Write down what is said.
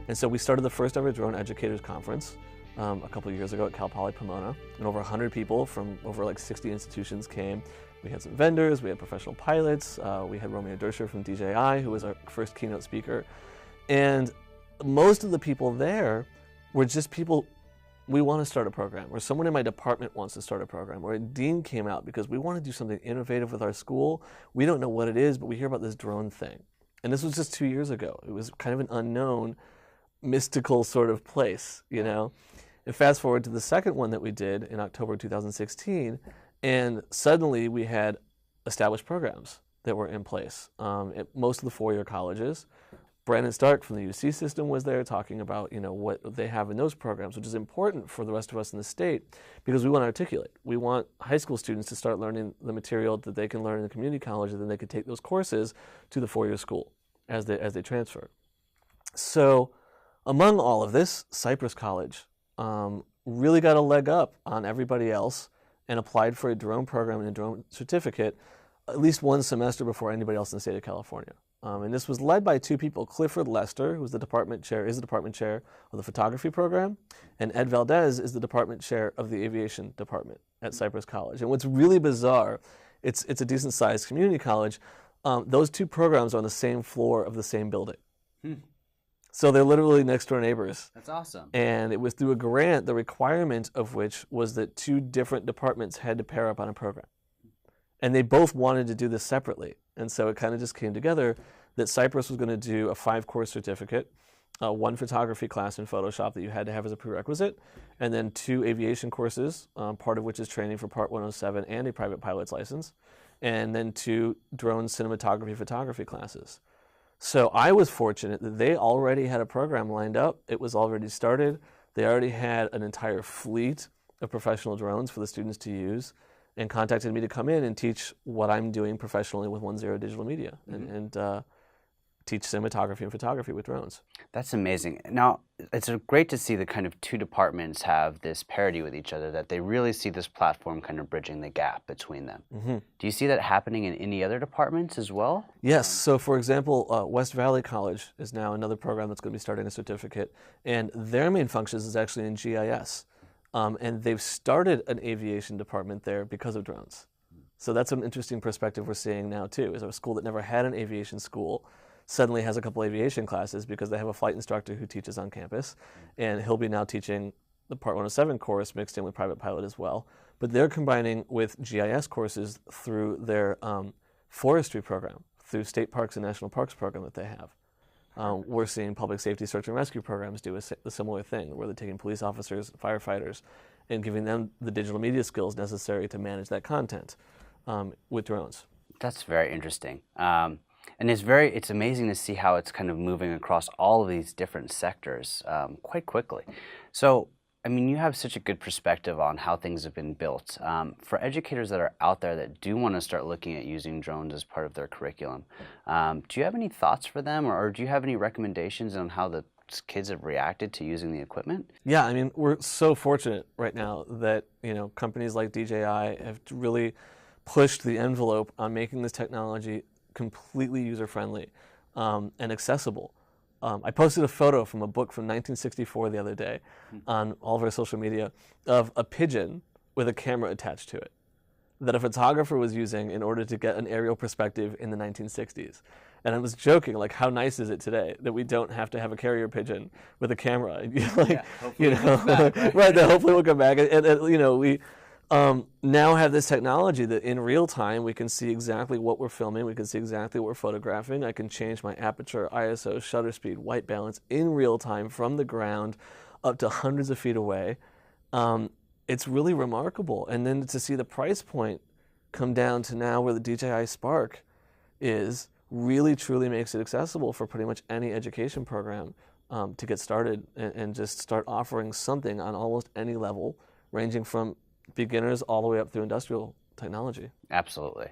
And so we started the first ever Drone Educators Conference a couple of years ago at Cal Poly Pomona, and over 100 people from over like 60 institutions came. We had some vendors, we had professional pilots, we had Romeo Dersher from DJI, who was our first keynote speaker. And most of the people there were just people, we want to start a program, or someone in my department wants to start a program, or a dean came out because we want to do something innovative with our school. We don't know what it is, but we hear about this drone thing. And this was just 2 years ago. It was kind of an unknown, mystical sort of place, you know? And fast forward to the second one that we did in October 2016, and suddenly we had established programs that were in place at most of the four-year colleges. Brandon Stark from the UC system was there talking about, you know, what they have in those programs, which is important for the rest of us in the state because we want to articulate. We want high school students to start learning the material that they can learn in the community college, and then they can take those courses to the four-year school as they transfer. So among all of this, Cypress College really got a leg up on everybody else and applied for a drone program and a drone certificate at least one semester before anybody else in the state of California. And this was led by two people, Clifford Lester, who is the department chair of the photography program, and Ed Valdez is the department chair of the aviation department at Cypress College. And what's really bizarre, it's a decent-sized community college. Those two programs are on the same floor of the same building. So they're literally next-door neighbors. That's awesome. And it was through a grant, the requirement of which was that two different departments had to pair up on a program. And they both wanted to do this separately. And so it kind of just came together that Cypress was going to do a 5-course certificate, one photography class in Photoshop that you had to have as a prerequisite, and then 2 aviation courses, part of which is training for Part 107 and a private pilot's license, and then 2 drone cinematography photography classes. So I was fortunate that they already had a program lined up. It was already started. They already had an entire fleet of professional drones for the students to use, and contacted me to come in and teach what I'm doing professionally with 10 Digital Media and teach cinematography and photography with drones. That's amazing. Now, it's great to see the kind of two departments have this parity with each other, that they really see this platform kind of bridging the gap between them. Do you see that happening in any other departments as well? Yes. So, for example, West Valley College is now another program that's going to be starting a certificate, and their main functions is actually in GIS. And they've started an aviation department there because of drones. So that's an interesting perspective we're seeing now too, is a school that never had an aviation school suddenly has a couple aviation classes because they have a flight instructor who teaches on campus, and he'll be now teaching the Part 107 course mixed in with private pilot as well. But they're combining with GIS courses through their forestry program, through state parks and national parks program that they have. We're seeing public safety search and rescue programs do a similar thing, where they're taking police officers, firefighters, and giving them the digital media skills necessary to manage that content with drones. That's very interesting. And it's amazing to see how it's kind of moving across all of these different sectors quite quickly. So, I mean, you have such a good perspective on how things have been built. For educators that are out there that do want to start looking at using drones as part of their curriculum, do you have any thoughts for them, or do you have any recommendations on how the kids have reacted to using the equipment? Yeah, I mean, we're so fortunate right now that, you know, companies like DJI have really pushed the envelope on making this technology completely user-friendly and accessible. I posted a photo from a book from 1964 the other day on all of our social media of a pigeon with a camera attached to it that a photographer was using in order to get an aerial perspective in the 1960s. And I was joking, like, how nice is it today that we don't have to have a carrier pigeon with a camera? Like, yeah, you know, back, right? That hopefully we'll come back. And you know, we now have this technology that in real time we can see exactly what we're filming, we can see exactly what we're photographing. I can change my aperture, ISO, shutter speed, white balance in real time from the ground up to hundreds of feet away. It's really remarkable. And then to see the price point come down to now where the DJI Spark is really truly makes it accessible for pretty much any education program to get started and just start offering something on almost any level, ranging from beginners all the way up through industrial technology. Absolutely.